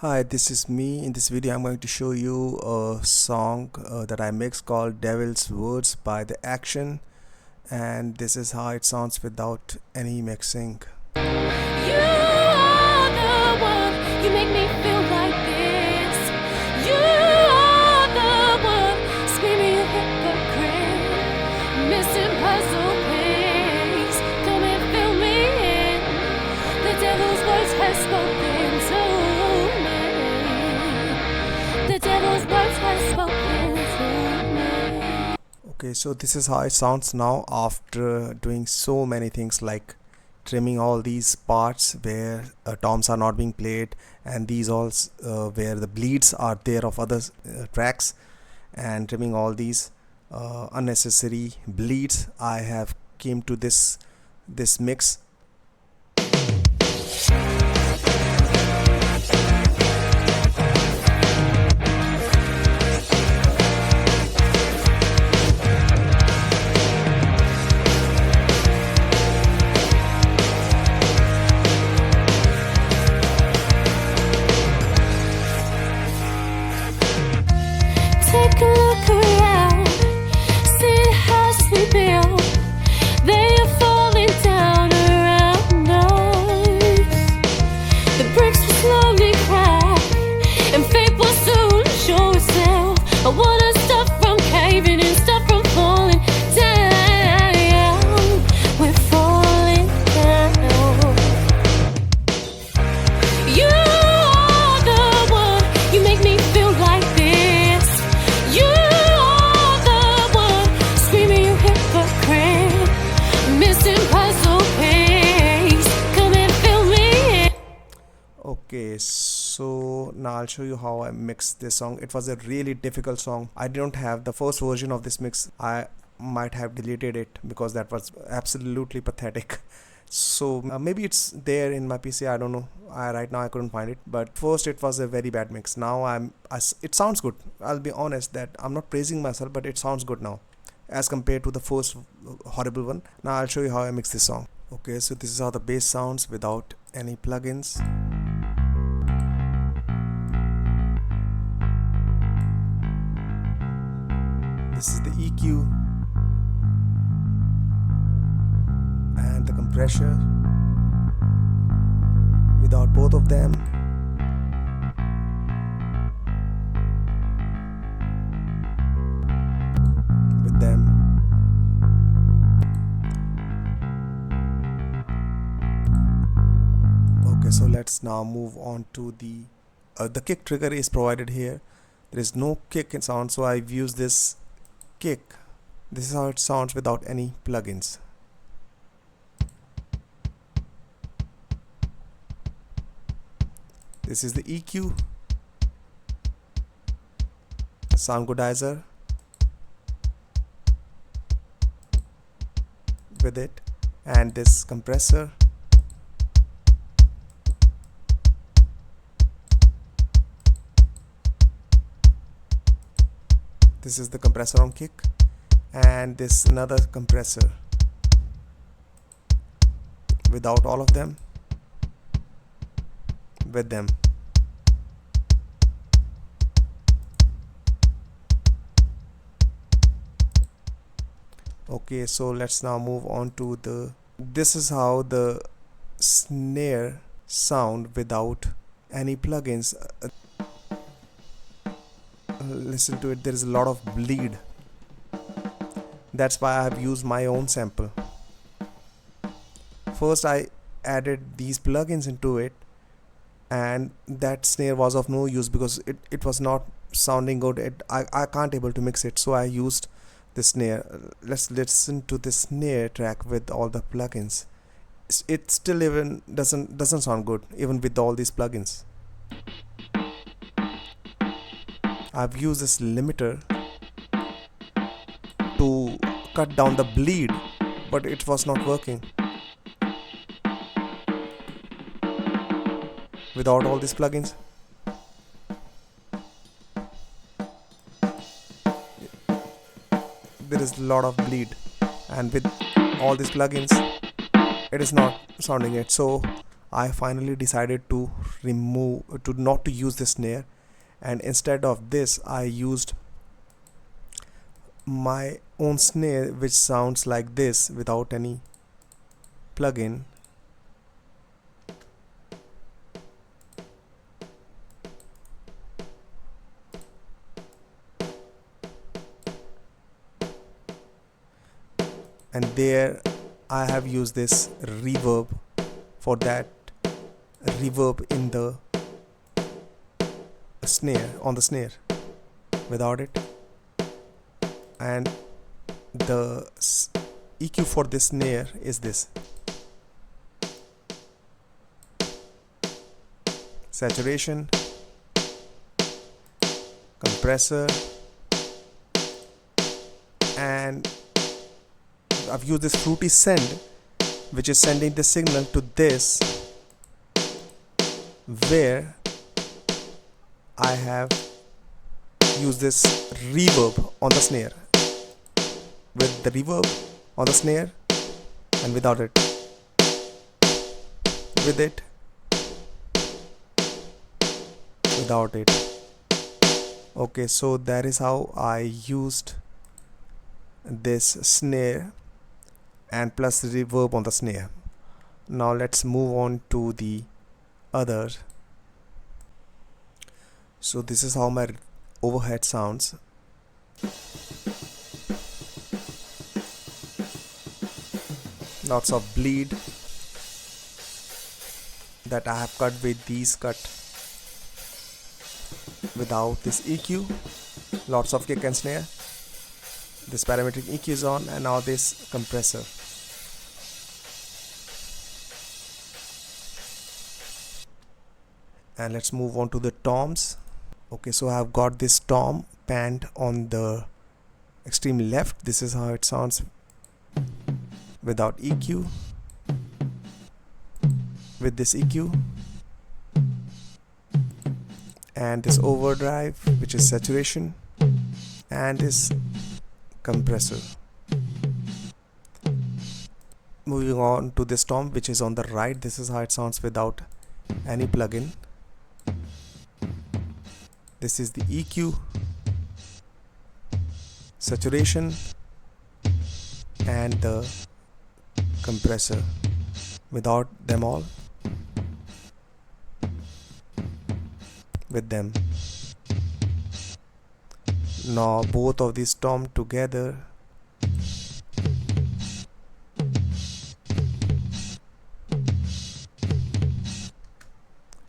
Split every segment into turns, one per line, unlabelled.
Hi, this is me. In this video, I'm going to show you a song that I mixed called Devil's Words by The Action, and this is how it sounds without any mixing.
You are the one, you make me feel like this. You are the one, screaming you hypocrite. Missing puzzle piece, come and fill me in. The devil's words has spoken to me. The devil's words has spoken to me.
Okay, so this is how it sounds now after doing so many things like trimming all these parts where toms are not being played, and these all where the bleeds are there of other tracks, and trimming all these unnecessary bleeds. I have came to this mix.
Take a look around, see the house we built. They are falling down around us. The bricks will slowly crack, and fate will soon show itself. I wanna stop from caving and stop from falling down. We're falling down. You are the one, you make me feel like this. You are the one, screaming you hypocrite. Missing puzzle piece, come and fill me in.
Okay, so now I'll show you how I mixed this song. It was a really difficult song. I didn't have the first version of this mix. I might have deleted it because that was absolutely pathetic. So maybe it's there in my PC. I don't know. Right now I couldn't find it. But first it was a very bad mix. Now it sounds good. I'll be honest that I'm not praising myself, but it sounds good now as compared to the first horrible one. Now I'll show you how I mix this song. Okay, so this is how the bass sounds without any plugins. This is the EQ and the compressor without both of them. With them. Okay, so let's now move on to the kick trigger is provided here. There is no kick in sound, so I've used this kick. This is how it sounds without any plugins. This is the EQ, sound goodizer with it, and this compressor. This is the compressor on kick, and this another compressor without all of them, with them. Okay, so let's now move on to this is how the snare sound without any plugins. Listen to it, there is a lot of bleed. That's why I have used my own sample. First I added these plugins into it, and that snare was of no use because it was not sounding good. I can't able to mix it, so I used the snare. Let's listen to the snare track with all the plugins. It still even doesn't sound good even with all these plugins. I've used this limiter to cut down the bleed, but it was not working without all these plugins. There is a lot of bleed, and with all these plugins it is not sounding it. So I finally decided to not to use this snare, and instead of this I used my own snare which sounds like this without any plugin. And there I have used this reverb for that reverb in the snare, on the snare without it. And the EQ for this snare is this: saturation, compressor, and I've used this fruity send, which is sending the signal to this, where I have used this reverb on the snare, with the reverb on the snare and without it, with it, without it. Okay, so that is how I used this snare and plus reverb on the snare. Now let's move on to the other. So this is how my overhead sounds. Lots of bleed that I have cut with these cut without this EQ. Lots of kick and snare. This parametric EQ is on, and now this compressor. And let's move on to the toms. Okay, so I have got this tom panned on the extreme left. This is how it sounds without EQ, with this EQ, and this overdrive, which is saturation, and this compressor. Moving on to this tom, which is on the right. This is how it sounds without any plugin. This is the EQ, saturation, and the compressor without them all, with them. Now both of these tom together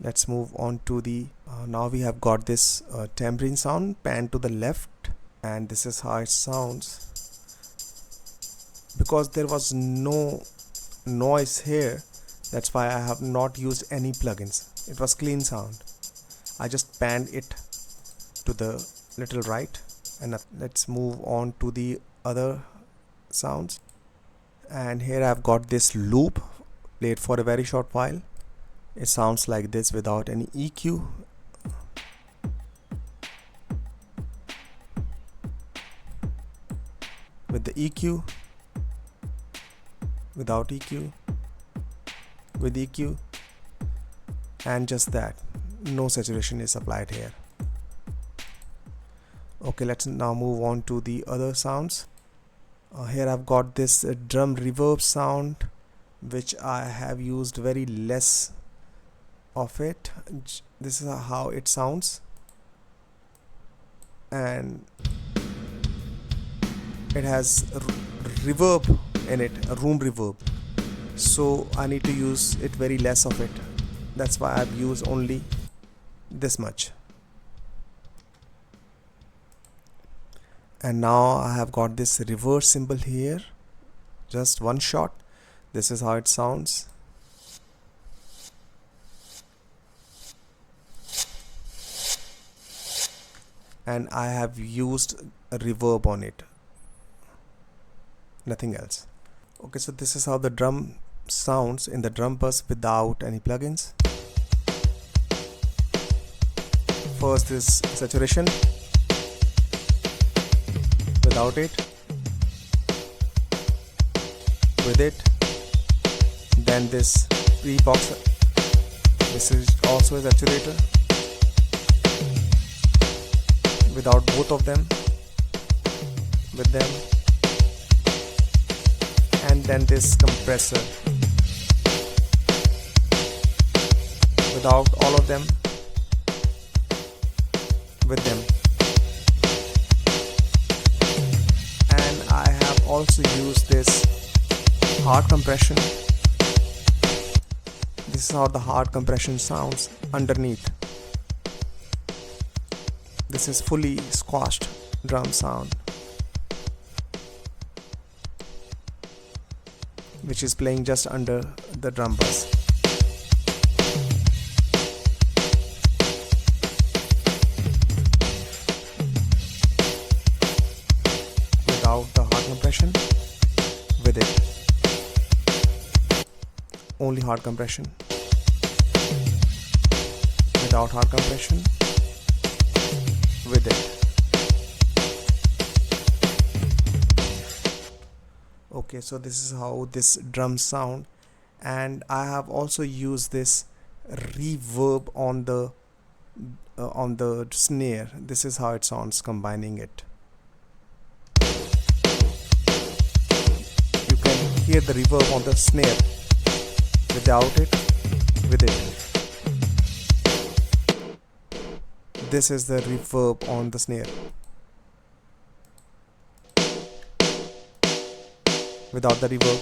let's move on to the now we have got this tambourine sound panned to the left, and this is how it sounds. Because there was no noise here, that's why I have not used any plugins. It was clean sound. I just panned it to the little right. And let's move on to the other sounds. And here I've got this loop played for a very short while. It sounds like this without any EQ. With the EQ, without EQ, with EQ, and just that. No saturation is applied here. Okay, let's now move on to the other sounds. Here I've got this drum reverb sound, which I have used very less of it. This is how it sounds, and it has reverb in it, a room reverb, so I need to use it very less of it. That's why I've used only this much. And now I have got this reverse cymbal here, just one shot. This is how it sounds. And I have used a reverb on it, nothing else. Okay, so this is how the drum sounds in the drum bus without any plugins. First is saturation without it, with it, then this pre-box This is also a saturator. Without both of them, with them, and then this compressor. Without all of them, with them. And I have also used this hard compression. This is how the hard compression sounds underneath. This is fully squashed drum sound, which is playing just under the drum bass. Without the hard compression, with it. Only hard compression. Without hard compression, with it. Okay, so this is how this drum sound, and I have also used this reverb on the snare. This is how it sounds combining it. You can hear the reverb on the snare. Without it, with it. This is the reverb on the snare. Without the reverb,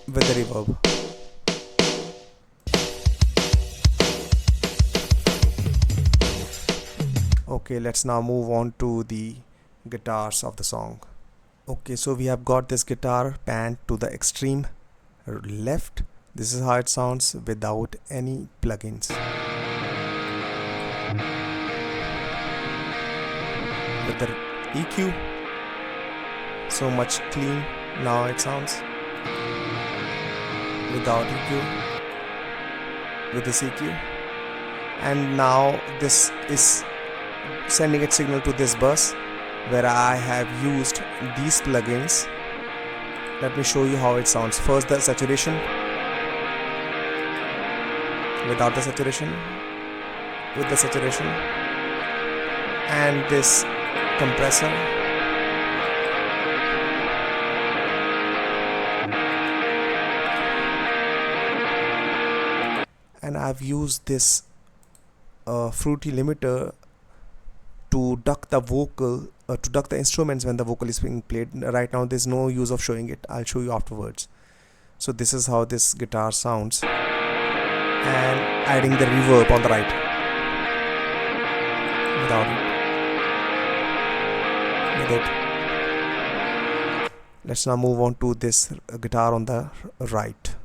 with the reverb. Okay, let's now move on to the guitars of the song. Okay, so we have got this guitar panned to the extreme left. This is how it sounds without any plugins. With the EQ, so much clean now it sounds. Without EQ, with this EQ, and now this is sending its signal to this bus where I have used these plugins. Let me show you how it sounds. First the saturation, without the saturation, with the saturation, and this compressor, and I've used this fruity limiter to duck the vocal, to duck the instruments when the vocal is being played. Right now there's no use of showing it, I'll show you afterwards. So this is how this guitar sounds, and adding the reverb on the right. Without it, with it. Let's now move on to this guitar on the right.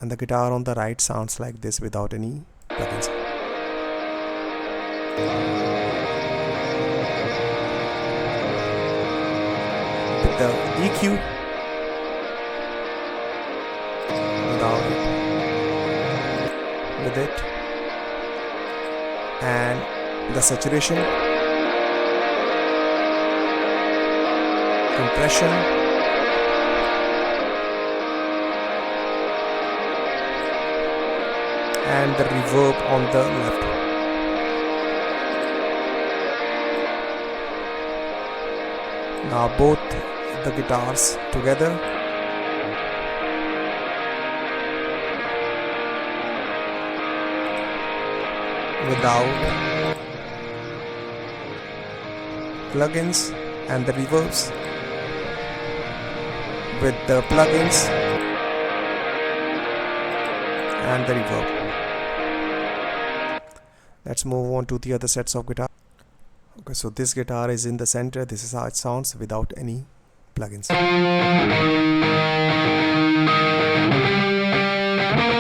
And the guitar on the right sounds like this without any plugins. With the EQ, without it, with it, and the saturation, compression, and the reverb on the left. Now both the guitars together. Without plugins, and the reverbs. With the plugins and the reverb. Let's move on to the other sets of guitar. Okay, so this guitar is in the center. This is how it sounds without any plugins.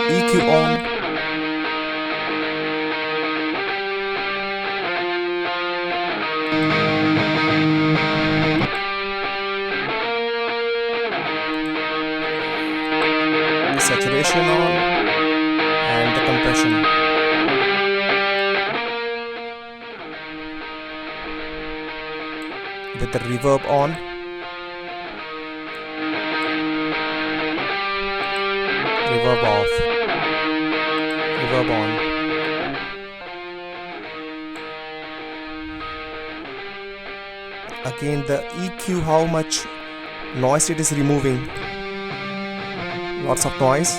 EQ on. Saturation on, and the compression. With the reverb on, reverb off, reverb on. Again the EQ, how much noise it is removing, lots of noise.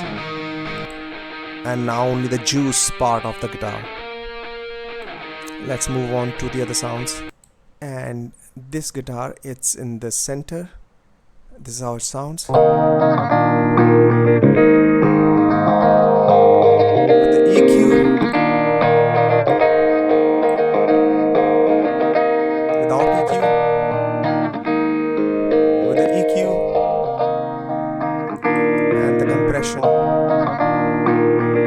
And now only the juice part of the guitar. Let's move on to the other sounds. And this guitar, it's in the center. This is how it sounds. With the EQ, without EQ, with the EQ, and the compression,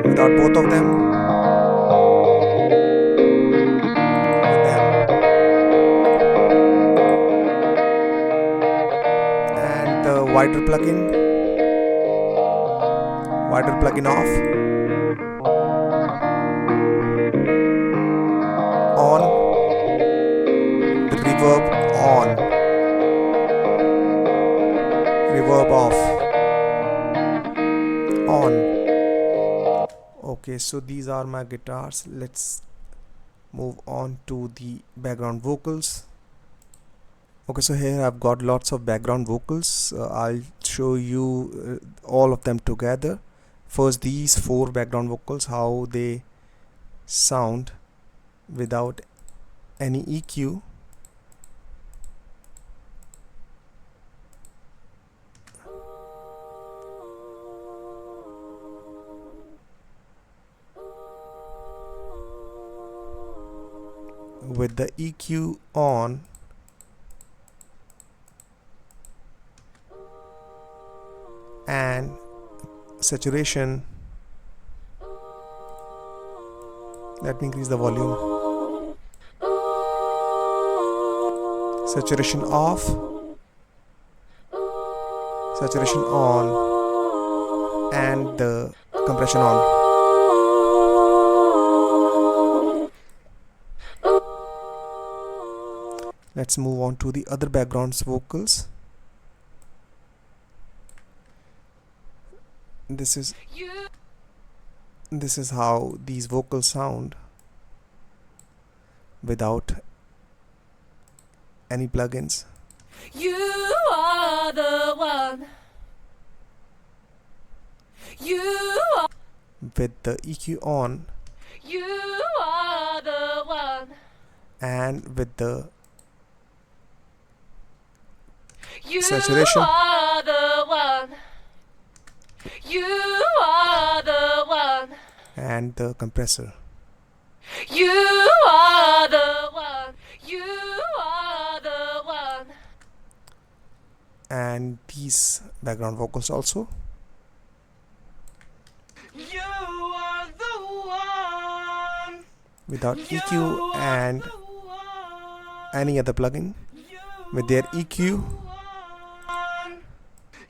without both of them, with them, and the wider plugin off, on, the reverb on, reverb off, on. Okay, so these are my guitars. Let's move on to the background vocals. Okay, so here I've got lots of background vocals. I'll show you all of them together. First, these 4 background vocals, how they sound without any EQ. With the EQ on, and saturation, let me increase the volume, saturation off, saturation on, and the compression on. Let's move on to the other backgrounds vocals. This is how these vocals sound without any plugins.
You are the one. You are.
With the EQ on,
You are the one.
and with the
You
saturation,
are the one. You are the one.
and the compressor.
You are the one. You are the one.
And these background vocals also.
You are the one.
Without EQ and
the one.
any other plugin. With their EQ,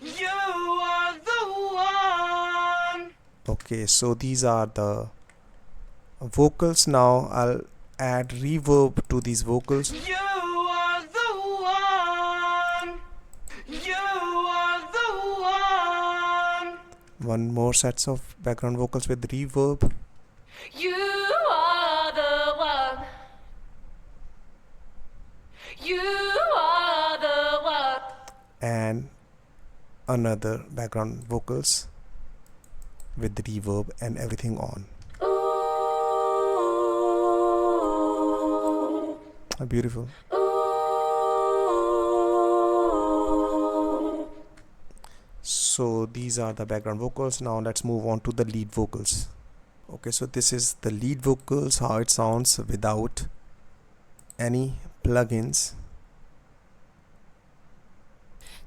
You are the one.
okay, so these are the vocals. Now I'll add reverb to these vocals.
You are the one. You are the one.
One more sets of background vocals with reverb.
You are the one. You are the one.
And another background vocals with the reverb and everything on. Beautiful. So these are the background vocals. Now let's move on to the lead vocals. Okay, so this is the lead vocals, how it sounds without any plugins.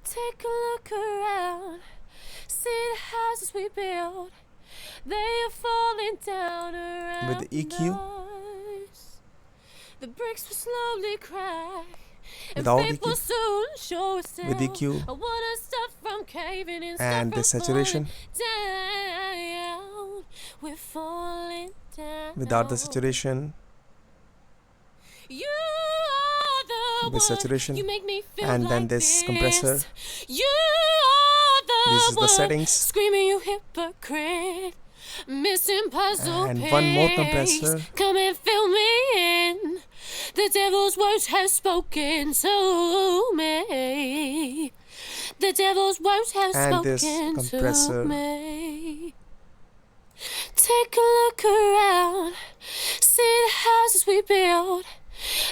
Take a look around, see the houses we build. They are falling down around
With the EQ,
us. The bricks will slowly crack, and
Without
fate will
EQ.
soon show itself.
with EQ,
I wanna stop from caving in,
and the saturation.
down. We're falling down.
Without the saturation,
You are the
with
one.
saturation,
You make me feel
and then
like
this compressor.
You are the
This is the
one
settings.
screaming you hypocrite. Missing puzzle
And
piece.
one more compressor.
Come and fill me in. The devil's words have spoken to me. The devil's words have
And this
spoken
compressor.
to me. Take a look around. See the houses we build.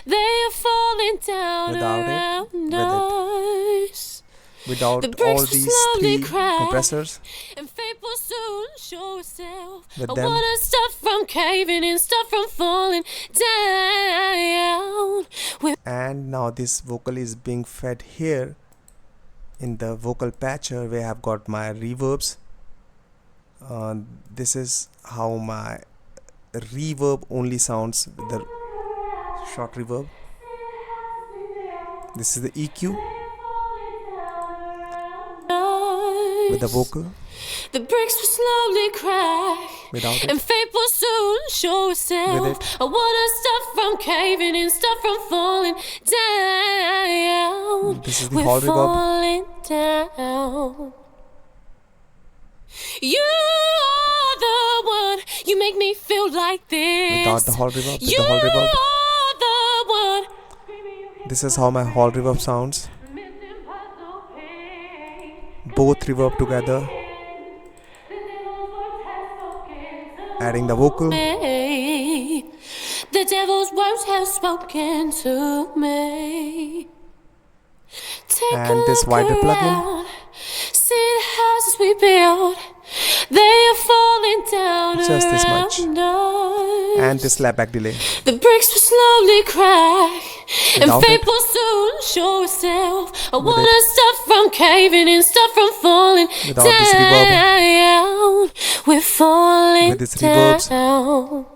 They are falling down
Without it,
around
with
us.
Without
The bricks
all
will
these
slowly
3
crack.
compressors,
And fate will soon show itself.
With
I
them.
want to stop from caving and stop from falling down.
and now this vocal is being fed here in the vocal patcher where I've got my reverbs. This is how my reverb only sounds with the short reverb. This is the EQ with the vocal
The bricks will slowly crack.
without
And
it.
fate will soon show itself.
With it.
I wanna stop from caving and stop from falling down.
This is the
We're
hall reverb.
falling down. You are the one. You make me feel like this.
Without the hall reverb, with
You
the hall reverb.
are the one.
This is how my hall reverb sounds. Both reverb together, adding the vocal.
Me. The devil's words have spoken to me. Take
And
a
this
look
wider plugin.
around. See the houses we build. They are falling down
Just this much.
around us.
And this slapback delay.
The bricks will slowly crack. And
Without
fate
it.
will soon show itself. I wanna stop from caving and stop from falling
Without this reverb.
down. We're falling
With its reverbs.
down.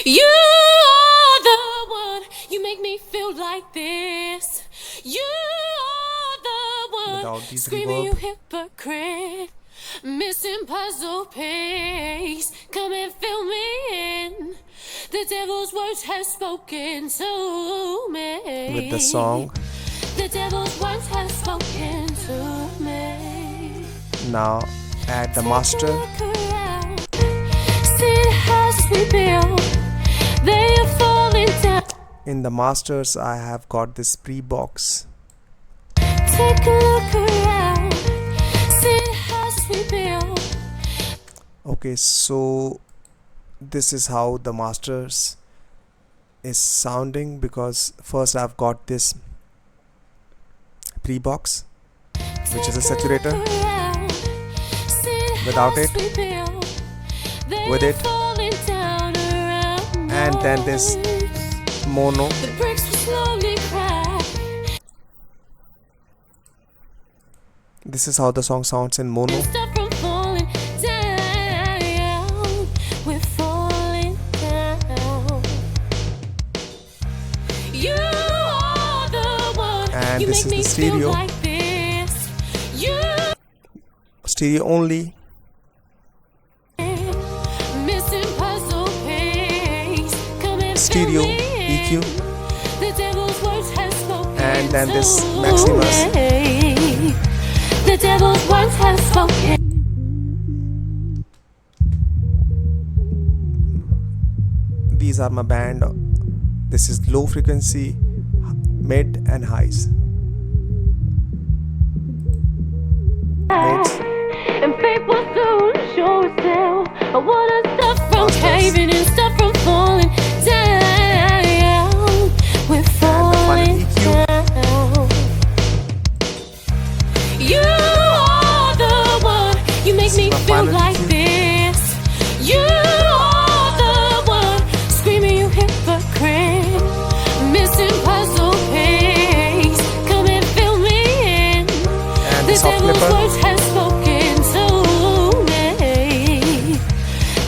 You are the one. You make me feel like this. You are the one.
Without this
Screaming you
reverb.
hypocrite. Missing puzzle piece. Come and fill me in. The devil's words have spoken to me.
With the song.
The devil's words have spoken to me.
Now add the master.
Look around. See the houses we build. They are falling down.
In the masters, I have got this pre-box.
Take a look around. See the houses we build.
Okay, so this is how the masters is sounding, because first I've got this pre-box, which is a saturator. Without it, with it, and then this mono.
The bricks will slowly crack.
This is how the song sounds in mono.
Stop from falling down. We're falling down. You are the one.
And
You
this
make
is
me
the
feel
stereo.
like this. You
Stereo only.
missing puzzle piece. Come and
Stereo,
fill me
EQ.
in. The devil's words have spoken
And then this
to
Maximus.
me. The devil's words have spoken.
These are my band. This is low frequency, mid and highs. Mids.
And fate will soon show itself. I wanna stop from
Masters.
caving and stop from falling down. We're falling
EQ.
down. You are the one. You make me
my
feel
final
like
EQ.
this. You are the one. Screaming you hypocrite. Missing puzzle piece. Come and fill me in.
And
The
the soft
devil's
clipper.
words have spoken to me.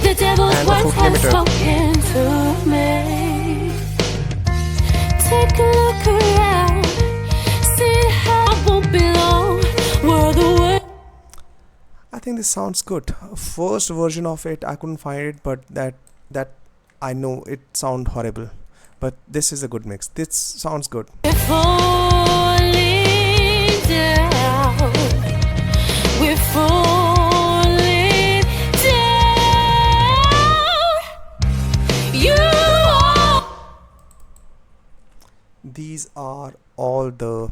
The devil's
And the
words
foot
have
limiter.
spoken to me. Take a look around. See how I won't belong. Where the world.
I think this sounds good. First version of it I couldn't find it, but that I know it sound horrible. But this is a good mix. This sounds good.
Falling down. we're falling down. You are.
These are all the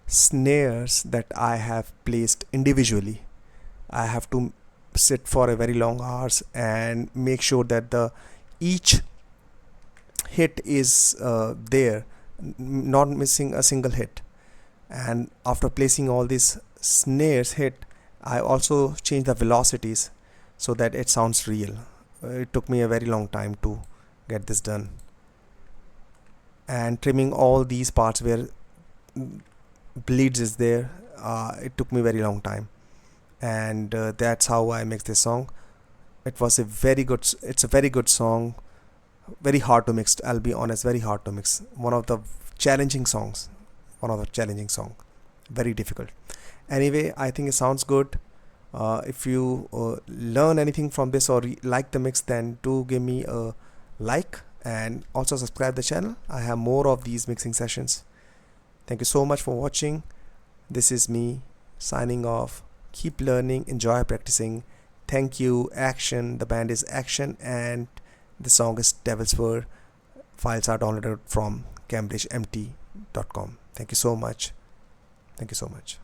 snares that I have placed individually. I have to sit for a very long hours and make sure that the each hit is there, not missing a single hit. And after placing all these snares hit, I also change the velocities so that it sounds real. It took me a very long time to get this done, and trimming all these parts where bleeds is there, it took me very long time. And that's how I mix this song. It was a very good it's a very good song, very hard to mix, I'll be honest, very hard to mix. One of the challenging songs, very difficult. Anyway, I think it sounds good. If you learn anything from this or like the mix, then do give me a like and also subscribe the channel. I have more of these mixing sessions. Thank you so much for watching. This is me signing off. Keep learning, enjoy practicing. Thank you. Action. The band is Action and the song is Devil's Word. Files are downloaded from cambridgemt.com. Thank you so much. Thank you so much.